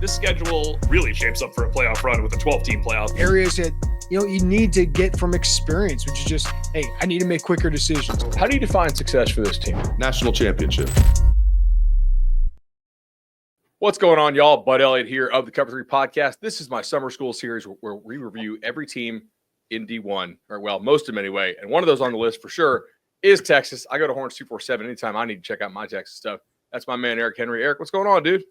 this schedule really shapes up for a playoff run with a 12-team playoff. Areas that, you need to get from experience, which is just, hey, I need to make quicker decisions. How do you define success for this team? National championship. What's going on, y'all? Bud Elliott here of the Cover 3 podcast. This is my summer school series where we review every team in D1, or well, most of them anyway. And one of those on the list for sure is Texas. I go to Horns 247 anytime I need to check out my Texas stuff. That's my man, Eric Henry. Eric, what's going on, dude?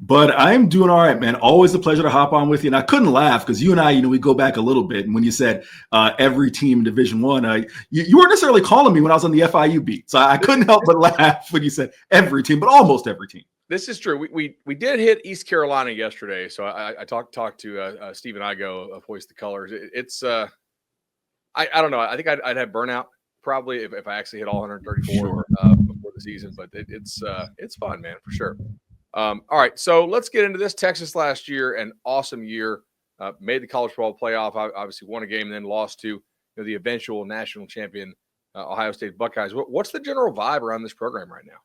But I'm doing all right, man. Always a pleasure to hop on with you. And I couldn't laugh because you and I, we go back a little bit. And when you said every team in Division I, you weren't necessarily calling me when I was on the FIU beat. So I couldn't help but laugh when you said every team, but almost every team. This is true. We did hit East Carolina yesterday. So I talked to Steve Igo of Hoist the Colors. It's I don't know. I think I'd have burnout probably if I actually hit all 134 before the season. But it's fun, man, for sure. All right, so let's get into this. Texas last year, an awesome year, made the college football playoff. Obviously, won a game, and then lost to the eventual national champion Ohio State Buckeyes. What's the general vibe around this program right now?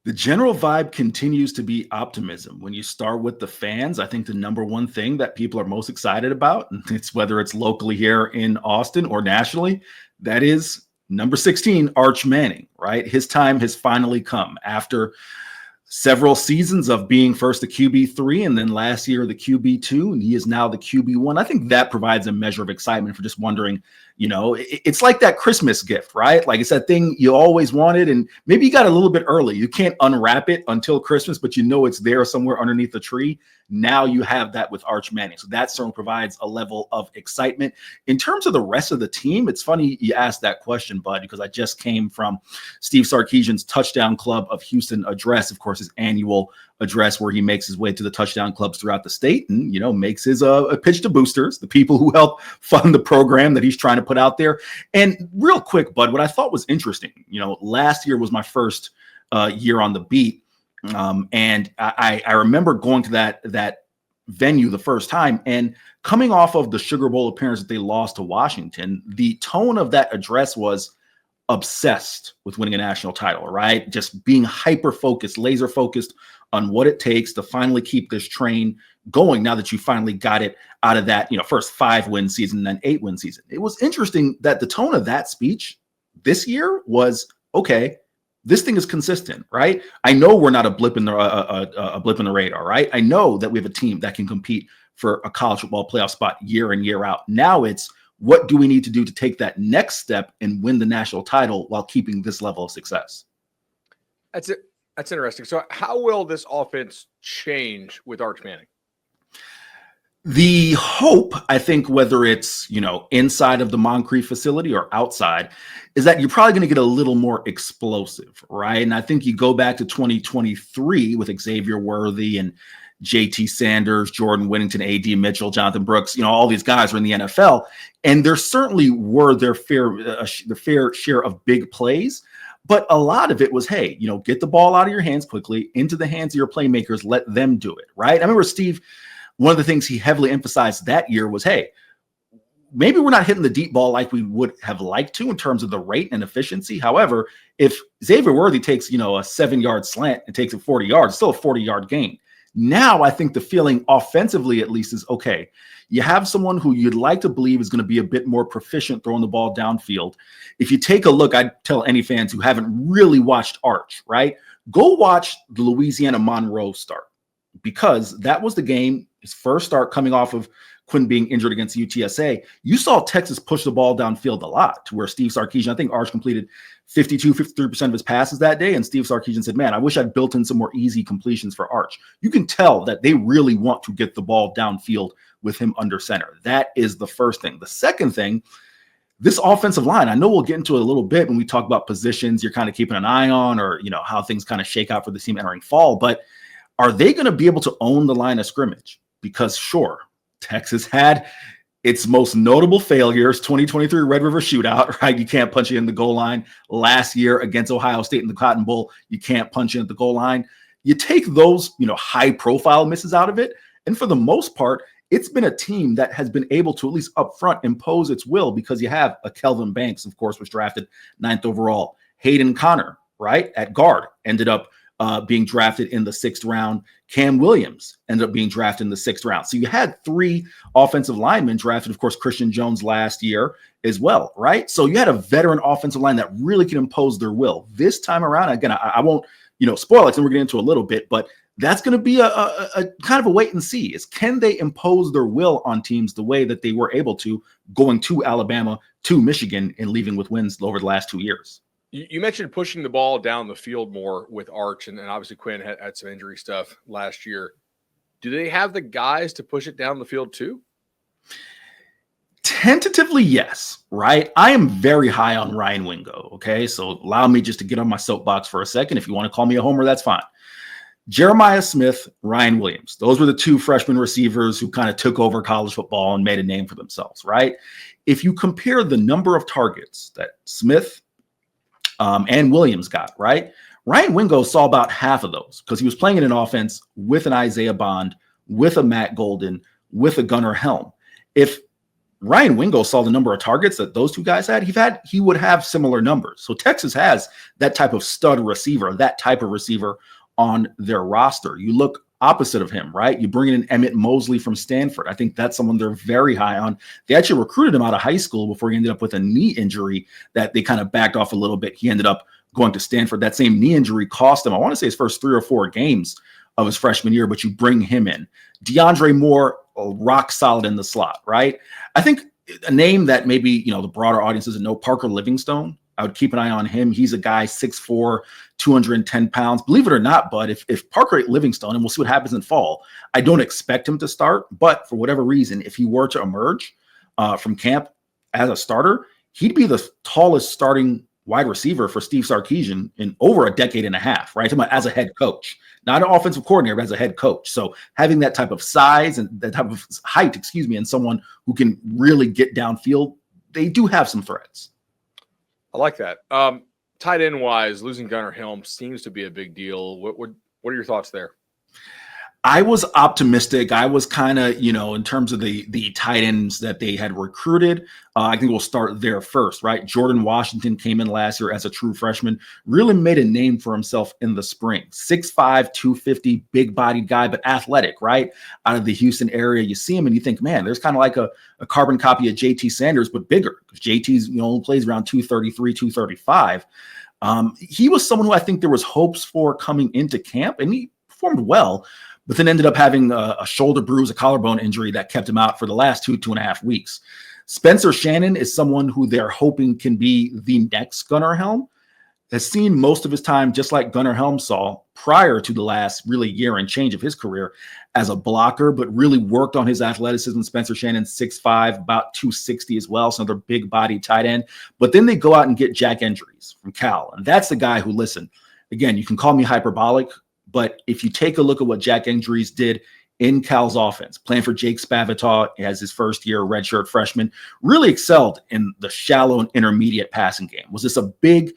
The general vibe continues to be optimism. When you start with the fans, I think the number one thing that people are most excited about, and it's whether it's locally here in Austin or nationally, that is number 16, Arch Manning, right? His time has finally come after several seasons of being first the QB3 and then last year the QB2, and he is now the QB1. I think that provides a measure of excitement for just wondering, it's like that Christmas gift, right? Like it's that thing you always wanted, and maybe you got a little bit early. You can't unwrap it until Christmas, but it's there somewhere underneath the tree. Now you have that with Arch Manning. So that certainly provides a level of excitement. In terms of the rest of the team, it's funny you asked that question, Bud, because I just came from Steve Sarkisian's Touchdown Club of Houston address, of course, his annual address where he makes his way to the touchdown clubs throughout the state and, makes his a pitch to boosters, the people who help fund the program that he's trying to put out there. And real quick, Bud, what I thought was interesting, last year was my first year on the beat. And I remember going to that venue the first time and coming off of the Sugar Bowl appearance that they lost to Washington, the tone of that address was obsessed with winning a national title, right? Just being hyper-focused, laser-focused on what it takes to finally keep this train going now that you finally got it out of that, first 5-win season and then 8-win season. It was interesting that the tone of that speech this year was, okay, this thing is consistent, right? I know we're not a blip in the radar, right? I know that we have a team that can compete for a college football playoff spot year in, year out. Now it's what do we need to do to take that next step and win the national title while keeping this level of success? That's it. That's interesting. So how will this offense change with Arch Manning? The hope, I think, whether it's, inside of the Moncrief facility or outside, is that you're probably going to get a little more explosive, right? And I think you go back to 2023 with Xavier Worthy and JT Sanders, Jordan Whittington, AD Mitchell, Jonathan Brooks, all these guys were in the NFL, and there certainly were their fair share of big plays. But a lot of it was, hey, get the ball out of your hands quickly into the hands of your playmakers, let them do it, right? I remember Steve, one of the things he heavily emphasized that year was, hey, maybe we're not hitting the deep ball like we would have liked to in terms of the rate and efficiency. However, if Xavier Worthy takes, a 7-yard slant and takes it 40 yards, it's still a 40-yard gain. Now I think the feeling offensively at least is, okay, you have someone who you'd like to believe is going to be a bit more proficient throwing the ball downfield. If you take a look, I'd tell any fans who haven't really watched Arch, right? Go watch the Louisiana Monroe start, because that was the game, his first start coming off of Quinn being injured against UTSA. You saw Texas push the ball downfield a lot to where Steve Sarkisian, I think Arch completed 53% of his passes that day. And Steve Sarkisian said, man, I wish I'd built in some more easy completions for Arch. You can tell that they really want to get the ball downfield with him under center. That is the first thing. The second thing, this offensive line, I know we'll get into it a little bit when we talk about positions you're kind of keeping an eye on, or, how things kind of shake out for the team entering fall, but are they going to be able to own the line of scrimmage? Because sure, Texas had its most notable failures, 2023 Red River Shootout, right? You can't punch it in the goal line. Last year against Ohio State in the Cotton Bowl, you can't punch it at the goal line. You take those, high-profile misses out of it, and for the most part, it's been a team that has been able to at least up front impose its will, because you have a Kelvin Banks, of course, was drafted 9th overall. Hayden Connor, right, at guard, ended up being drafted in the 6th round. Cam Williams ended up being drafted in the 6th round. So you had 3 offensive linemen drafted, of course, Christian Jones last year as well, right? So you had a veteran offensive line that really can impose their will. This time around, again, I won't, spoil it, and we're getting into a little bit, but that's going to be a kind of a wait and see, is can they impose their will on teams the way that they were able to going to Alabama, to Michigan, and leaving with wins over the last 2 years. You mentioned pushing the ball down the field more with Arch, and obviously Quinn had some injury stuff last year. Do they have the guys to push it down the field too? Tentatively, yes, right? I am very high on Ryan Wingo, okay? So allow me just to get on my soapbox for a second. If you want to call me a homer, that's fine. Jeremiah Smith, Ryan Williams. Those were the 2 freshman receivers who kind of took over college football and made a name for themselves, right? If you compare the number of targets that Smith and Williams got, right? Ryan Wingo saw about half of those because he was playing in an offense with an Isaiah Bond, with a Matt Golden, with a Gunnar Helm. If Ryan Wingo saw the number of targets that those 2 guys had, he would have similar numbers. So Texas has that type of stud receiver, that type of receiver on their roster. You look opposite of him, right? You bring in Emmett Mosley from Stanford. I think that's someone they're very high on. They actually recruited him out of high school before he ended up with a knee injury that they kind of backed off a little bit. He ended up going to Stanford. That same knee injury cost him, I want to say, his first 3 or 4 games of his freshman year, but you bring him in. DeAndre Moore, rock solid in the slot, right? I think a name that maybe, the broader audience doesn't know, Parker Livingstone. I would keep an eye on him. He's a guy 6'4", 210 pounds. Believe it or not, Bud, if Parker Livingstone, and we'll see what happens in fall, I don't expect him to start, but for whatever reason, if he were to emerge from camp as a starter, he'd be the tallest starting wide receiver for Steve Sarkisian in over a decade and a half, right? As a head coach, not an offensive coordinator, but as a head coach. So having that type of size and that type of height, and someone who can really get downfield, they do have some threats. I like that. Tight end wise, losing Gunnar Helm seems to be a big deal. What are your thoughts there? I was optimistic. I was kind of, in terms of the tight ends that they had recruited, I think we'll start there first, right? Jordan Washington came in last year as a true freshman, really made a name for himself in the spring. 6'5", 250, big-bodied guy, but athletic, right? Out of the Houston area, you see him and you think, man, there's kind of like a carbon copy of JT Sanders, but bigger. Because JT's, only plays around 233, 235. He was someone who I think there was hopes for coming into camp, and he performed well, but then ended up having a shoulder bruise, a collarbone injury that kept him out for the last 2.5 weeks. Spencer Shannon is someone who they're hoping can be the next Gunnar Helm. Has seen most of his time, just like Gunnar Helm saw prior to the last really year and change of his career, as a blocker, but really worked on his athleticism. Spencer Shannon, 6'5", about 260 as well, so another big body tight end. But then they go out and get Jack Endries from Cal. And that's the guy who, listen, again, you can call me hyperbolic, but if you take a look at what Jack Endries did in Cal's offense, playing for Jake Spavital as his first year redshirt freshman, really excelled in the shallow and intermediate passing game. Was this a big,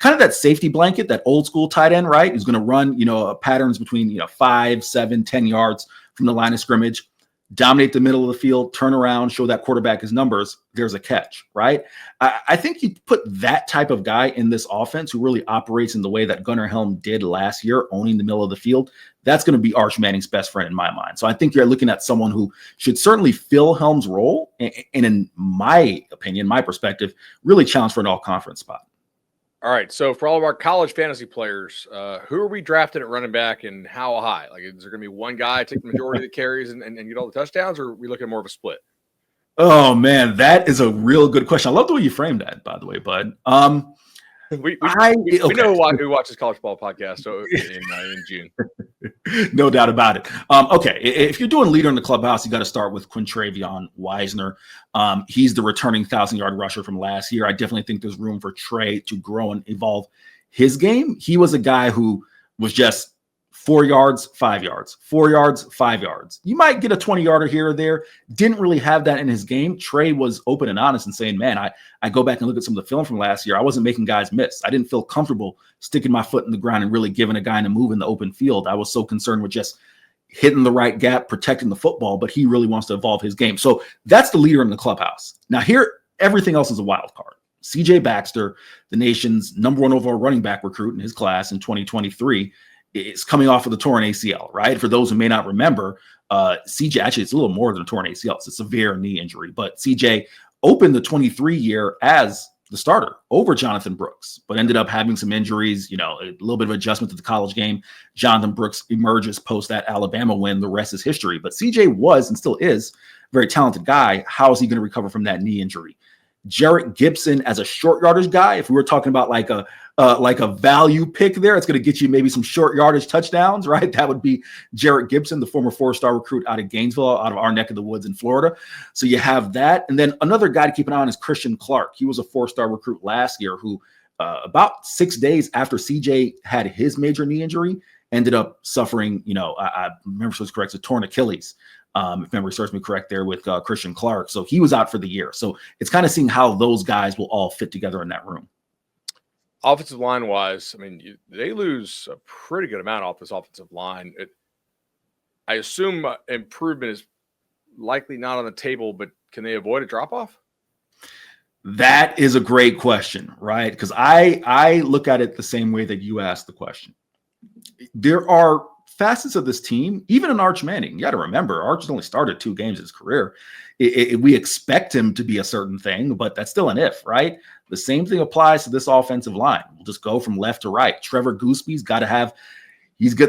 kind of that safety blanket, that old school tight end, right? Who's going to run, patterns between, 5, 7, 10 yards from the line of scrimmage, dominate the middle of the field, turn around, show that quarterback his numbers, there's a catch, right? I think you put that type of guy in this offense who really operates in the way that Gunnar Helm did last year, owning the middle of the field. That's going to be Arch Manning's best friend in my mind. So I think you're looking at someone who should certainly fill Helm's role, and in my opinion, my perspective, really challenge for an all-conference spot. All right, so for all of our college fantasy players, who are we drafting at running back and how high? Like, is there going to be one guy take the majority of the carries and get all the touchdowns, or are we looking at more of a split? Oh, man, that is a real good question. I love the way you framed that, by the way, bud. We know who watches college ball podcast so in June. No doubt about it. Okay, if you're doing leader in the clubhouse, you got to start with Quintravion Wisner. He's the returning 1,000-yard rusher from last year. I definitely think there's room for Trey to grow and evolve his game. He was a guy who was just 4 yards, 5 yards, 4 yards, 5 yards. You might get a 20-yarder here or there. Didn't really have that in his game. Trey was open and honest and saying, man, I go back and look at some of the film from last year. I wasn't making guys miss. I didn't feel comfortable sticking my foot in the ground and really giving a guy a move in the open field. I was so concerned with just hitting the right gap, protecting the football, but he really wants to evolve his game. So that's the leader in the clubhouse. Now here, everything else is a wild card. CJ Baxter, the nation's #1 overall running back recruit in his class in 2023, is coming off of the torn ACL, right? For those who may not remember, CJ, actually, it's a little more than a torn ACL. It's a severe knee injury, but CJ opened the 23 year as the starter over Jonathan Brooks, but ended up having some injuries, a little bit of adjustment to the college game. Jonathan Brooks emerges post that Alabama win. The rest is history. But CJ was and still is a very talented guy. How is he going to recover from that knee injury? Jarrett Gibson as a short yardage guy, if we were talking about like a value pick there, it's going to get you maybe some short yardage touchdowns, right? That would be Jarrett Gibson, the former 4-star recruit out of Gainesville, out of our neck of the woods in Florida. So you have that. And then another guy to keep an eye on is Christian Clark. He was a 4-star recruit last year who about 6 days after CJ had his major knee injury, ended up suffering, I remember if it was correct, a torn Achilles. If memory serves me correct there with Christian Clark. So he was out for the year. So it's kind of seeing how those guys will all fit together in that room. Offensive line wise, they lose a pretty good amount off this offensive line. I assume improvement is likely not on the table, but can they avoid a drop off? That is a great question, right? Because I look at it the same way that you asked the question. There are facets of this team, even in Arch Manning. You got to remember, Arch has only started 2 games in his career. We expect him to be a certain thing, but that's still an if, right? The same thing applies to this offensive line. We'll just go from left to right. Trevor Gooseby's got to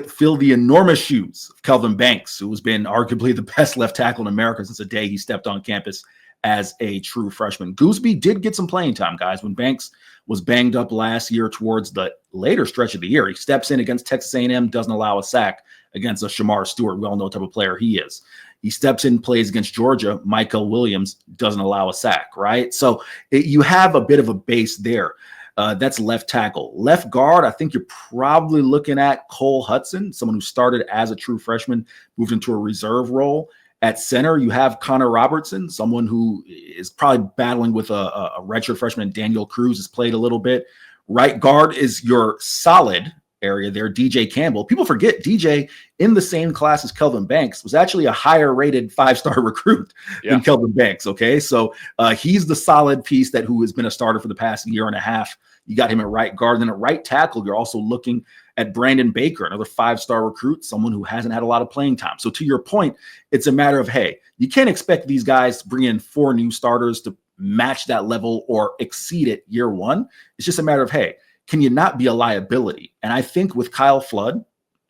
fill the enormous shoes of Kelvin Banks, who has been arguably the best left tackle in America since the day he stepped on campus as a true freshman. Gooseby did get some playing time, guys, when Banks was banged up last year towards the later stretch of the year. He steps in against Texas A&M, doesn't allow a sack against a Shamar Stewart. We all know what type of player he is. He steps in, plays against Georgia. Michael Williams doesn't allow a sack, right? So you have a bit of a base there. That's left tackle. Left guard, I think you're probably looking at Cole Hudson, someone who started as a true freshman, moved into a reserve role. At center, you have Connor Robertson, someone who is probably battling with a redshirt freshman. Daniel Cruz has played a little bit. Right guard is your solid area there, DJ Campbell. People forget DJ in the same class as Kelvin Banks was actually a higher rated 5-star recruit than Kelvin Banks. Okay. So he's the solid piece who has been a starter for the past year and a half. You got him at right guard. And then at right tackle, you're also looking at Brandon Baker, another 5-star recruit, someone who hasn't had a lot of playing time. So to your point, it's a matter of, hey, you can't expect these guys to bring in 4 new starters to match that level or exceed it year one. It's just a matter of, hey, can you not be a liability? And I think with Kyle Flood,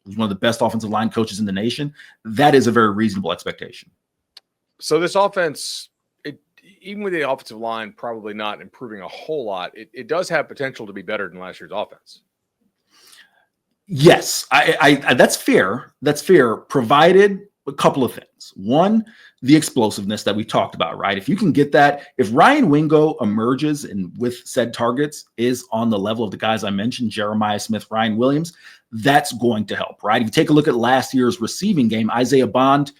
who's one of the best offensive line coaches in the nation, that is a very reasonable expectation. So this offense, even with the offensive line probably not improving a whole lot, it does have potential to be better than last year's offense. Yes, I that's fair. That's fair, provided a couple of things. One, the explosiveness that we talked about, right? If you can get that, if Ryan Wingo emerges and with said targets is on the level of the guys I mentioned, Jeremiah Smith, Ryan Williams, that's going to help, right? If you take a look at last year's receiving game, Isaiah Bond,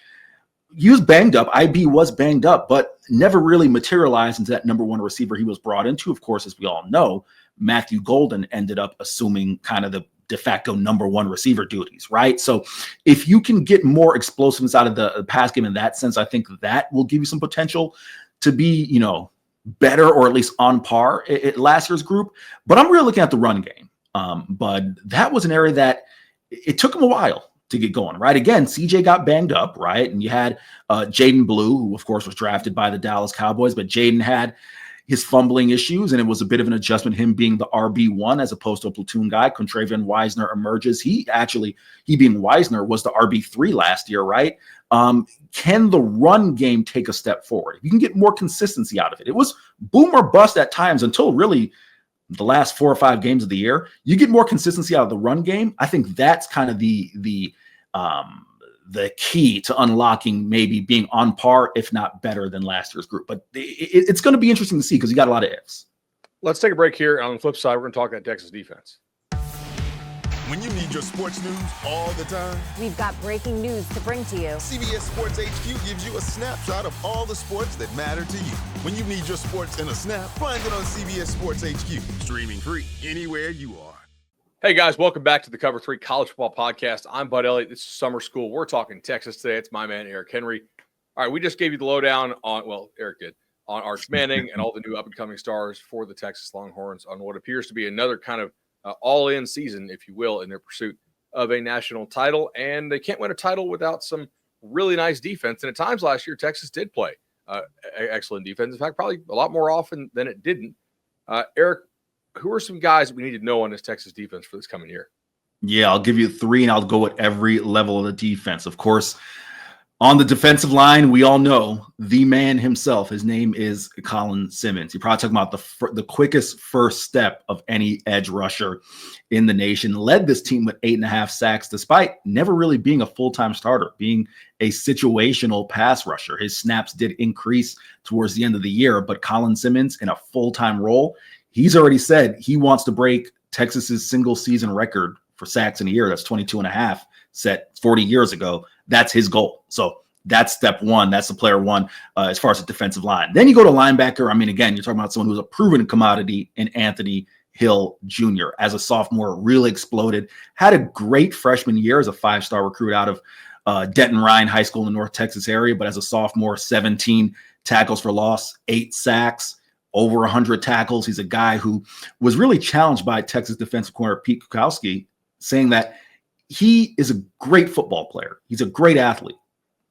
he was banged up. IB was banged up, but never really materialized into that number 1 receiver he was brought into. Of course, as we all know, Matthew Golden ended up assuming kind of the de facto number 1 receiver duties, right? So if you can get more explosiveness out of the pass game in that sense, I think that will give you some potential to be, better or at least on par at last year's group. But I'm really looking at the run game. But that was an area that it took him a while to get going, right? Again, CJ got banged up, right? And you had Jaden Blue, who of course was drafted by the Dallas Cowboys, but Jaden had his fumbling issues, and it was a bit of an adjustment, him being the RB1 as opposed to a platoon guy. Contravian Wisner emerges. He being Wisner was the RB3 last year, right? Can the run game take a step forward? You can get more consistency out of it. It was boom or bust at times until really the last 4 or 5 games of the year. You get more consistency out of the run game. I think that's kind of the key to unlocking maybe being on par, if not better than last year's group. But it's going to be interesting to see because you got a lot of ifs. Let's take a break here. On the flip side, we're going to talk about Texas defense. When you need your sports news all the time, we've got breaking news to bring to you. CBS Sports HQ gives you a snapshot of all the sports that matter to you. When you need your sports in a snap, find it on CBS Sports HQ, streaming free anywhere you are. Hey guys, welcome back to the Cover 3 College Football Podcast. I'm Bud Elliott. This is Summer School. We're talking Texas today. It's my man, Eric Henry. All right, we just gave you the lowdown on, Eric did, on Arch Manning and all the new up-and-coming stars for the Texas Longhorns on what appears to be another kind of all-in season, if you will, in their pursuit of a national title, and they can't win a title without some really nice defense. And at times last year, Texas did play excellent defense. In fact, probably a lot more often than it didn't. Eric, who are some guys that we need to know on this Texas defense for this coming year? Yeah, I'll give you 3, and I'll go at every level of the defense. Of course, on the defensive line, we all know the man himself. His name is Colin Simmons. You're probably talking about the quickest first step of any edge rusher in the nation. Led this team with 8.5 sacks, despite never really being a full-time starter, being a situational pass rusher. His snaps did increase towards the end of the year, but Colin Simmons in a full-time role, he's already said he wants to break Texas's single-season record for sacks in a year. That's 22.5, set 40 years ago. That's his goal. So that's step one. That's the player one as far as the defensive line. Then you go to linebacker. I mean, again, you're talking about someone who's a proven commodity in Anthony Hill Jr. As a sophomore, really exploded. Had a great freshman year as a 5-star recruit out of Denton Ryan High School in the North Texas area. But as a sophomore, 17 tackles for loss, 8 sacks, over 100 tackles. He's a guy who was really challenged by Texas defensive corner Pete Kukowski, saying that he is a great football player. He's a great athlete,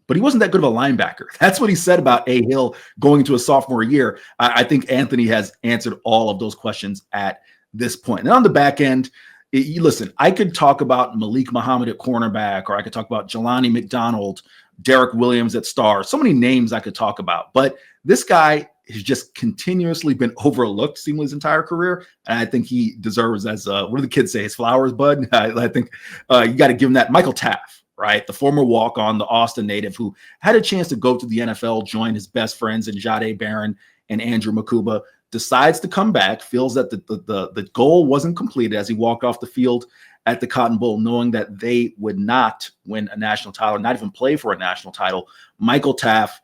but he wasn't that good of a linebacker. That's what he said about A. Hill going into a sophomore year. I think Anthony has answered all of those questions at this point. And on the back end, listen, I could talk about Malik Muhammad at cornerback, or I could talk about Jelani McDonald, Derek Williams at star. So many names I could talk about, but this guy has just continuously been overlooked seemingly his entire career. And I think he deserves, as what do the kids say, his flowers, bud? I think you got to give him that. Michael Taff, right? The former walk-on, the Austin native who had a chance to go to the NFL, join his best friends in Jahdae Barron and Andrew Makuba, decides to come back, feels that the goal wasn't completed as he walked off the field at the Cotton Bowl, knowing that they would not win a national title, not even play for a national title. Michael Taff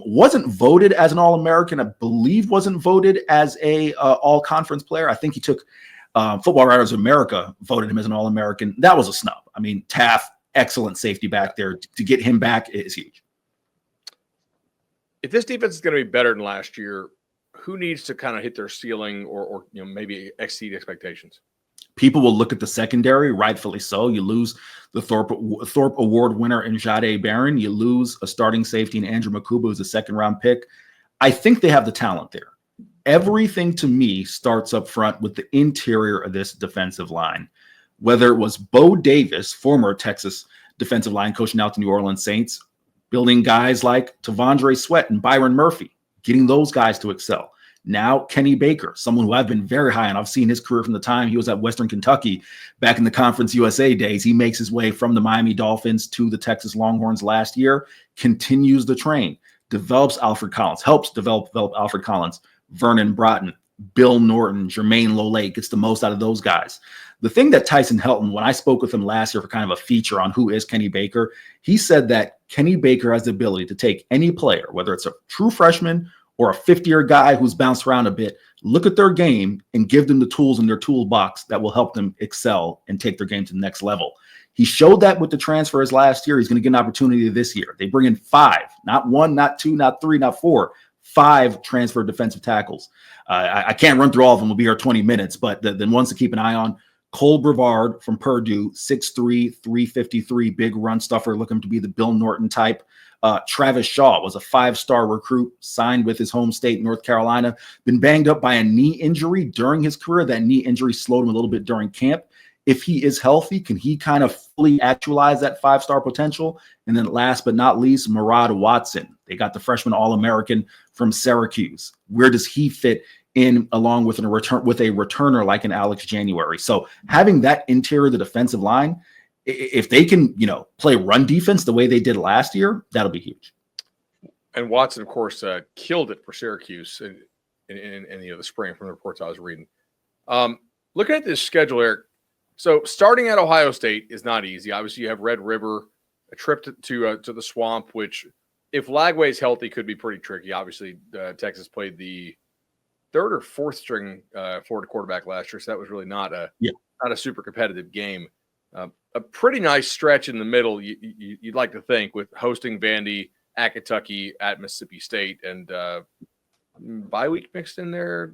wasn't voted as an All-American. I believe wasn't voted as a All-Conference player. I think he took Football Writers of America voted him as an All-American. That was a snub. I mean, Taff, excellent safety back there. To get him back is huge. If this defense is going to be better than last year, who needs to kind of hit their ceiling or maybe exceed expectations? People will look at the secondary, rightfully so. You lose the Thorpe Award winner in Jahdae Barron. You lose a starting safety in Andrew Makuba, who's a second-round pick. I think they have the talent there. Everything to me starts up front with the interior of this defensive line. Whether it was Bo Davis, former Texas defensive line coach now to New Orleans Saints, building guys like Tavondre Sweat and Byron Murphy, getting those guys to excel. Now, Kenny Baker, someone who I've been very high on. I've seen his career from the time he was at Western Kentucky back in the Conference USA days. He makes his way from the Miami Dolphins to the Texas Longhorns last year, continues the train, develops Alfred Collins, helps develop Alfred Collins, Vernon Broughton, Bill Norton, Jermaine Lole, gets the most out of those guys. The thing that Tyson Helton, when I spoke with him last year for kind of a feature on who is Kenny Baker, he said that Kenny Baker has the ability to take any player, whether it's a true freshman or a 50-year guy who's bounced around a bit, look at their game and give them the tools in their toolbox that will help them excel and take their game to the next level. He showed that with the transfers last year. He's going to get an opportunity this year. They bring in 5, not 1, not 2, not 3, not 4, 5 transfer defensive tackles. I can't run through all of them. We'll be here 20 minutes, but the ones to keep an eye on: Cole Brevard from Purdue, 6'3", 353, big run stuffer, looking to be the Bill Norton type. Travis Shaw was a 5-star recruit, signed with his home state, North Carolina, been banged up by a knee injury during his career. That knee injury slowed him a little bit during camp. If he is healthy, can he kind of fully actualize that 5-star potential? And then last but not least, Murad Watson. They got the freshman All-American from Syracuse. Where does he fit in along with a returner like an Alex January? So having that interior of the defensive line, if they can, play run defense the way they did last year, that'll be huge. And Watson, of course, killed it for Syracuse in the spring from the reports I was reading. Looking at this schedule, Eric, so starting at Ohio State is not easy. Obviously, you have Red River, a trip to the Swamp, which, if Lagway is healthy, could be pretty tricky. Obviously, Texas played the 3rd or 4th string Florida quarterback last year, so that was really not a super competitive game. A pretty nice stretch in the middle, you'd like to think, with hosting Vandy, at Kentucky, at Mississippi State, and bye week mixed in there.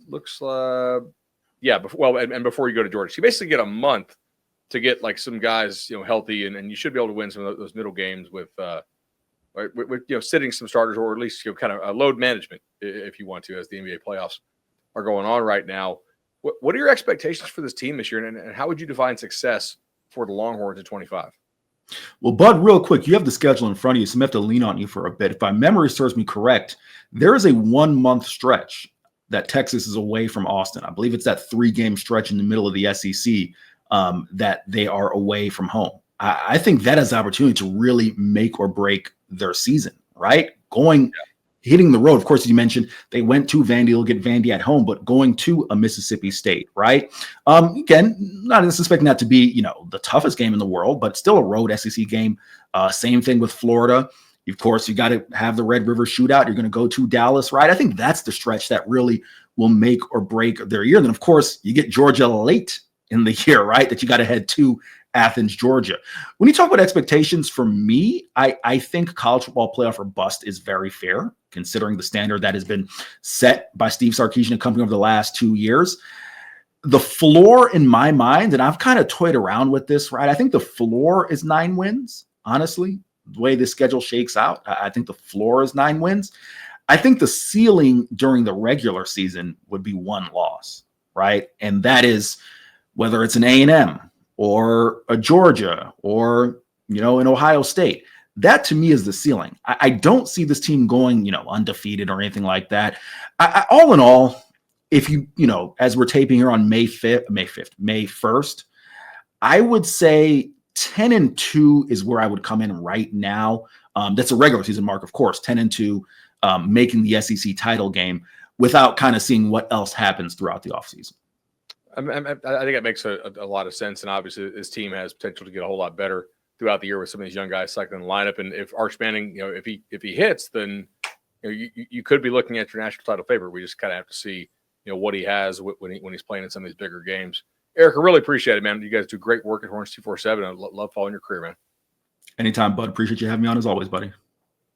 Looks before you go to Georgia. So you basically get a month to get like some guys, healthy, and you should be able to win some of those middle games with sitting some starters, or at least kind of load management if you want to, as the NBA playoffs are going on right now. What are your expectations for this team this year, and how would you define success for the Longhorns in 25? Well, Bud, real quick, you have the schedule in front of you, so I'm going to have to lean on you for a bit. If my memory serves me correct, there is a 1-month stretch that Texas is away from Austin. I believe it's that 3-game stretch in the middle of the SEC that they are away from home. I think that is an opportunity to really make or break their season, right? Hitting the road. Of course, as you mentioned, they went to Vandy. They'll get Vandy at home, but going to a Mississippi State, right? Again, not suspecting that to be, the toughest game in the world, but still a road SEC game. Same thing with Florida. Of course, you got to have the Red River Shootout. You're going to go to Dallas, right? I think that's the stretch that really will make or break their year. And then, of course, you get Georgia late in the year, right? That you got to head to Athens, Georgia. When you talk about expectations, for me, I think college football playoff or bust is very fair, considering the standard that has been set by Steve Sarkisian and company over the last 2 years. The floor in my mind, and I've kind of toyed around with this, right? I think the floor is 9 wins, honestly. The way the schedule shakes out, I think the floor is 9 wins. I think the ceiling during the regular season would be 1 loss, right? And that is whether it's an A&M or a Georgia or, an Ohio State. That to me is the ceiling. I don't see this team going, undefeated or anything like that. All in all, if you, as we're taping here on May 1st, I would say 10-2 is where I would come in right now. That's a regular season mark, of course, 10-2, making the SEC title game without kind of seeing what else happens throughout the offseason. I think that makes a lot of sense. And obviously this team has potential to get a whole lot better throughout the year with some of these young guys cycling in the lineup. And if Arch Manning, if he hits, then you could be looking at your national title favorite. We just kind of have to see, what he has when he's playing in some of these bigger games. Eric, I really appreciate it, man. You guys do great work at Horns 247. I love following your career, man. Anytime, Bud. Appreciate you having me on as always, buddy.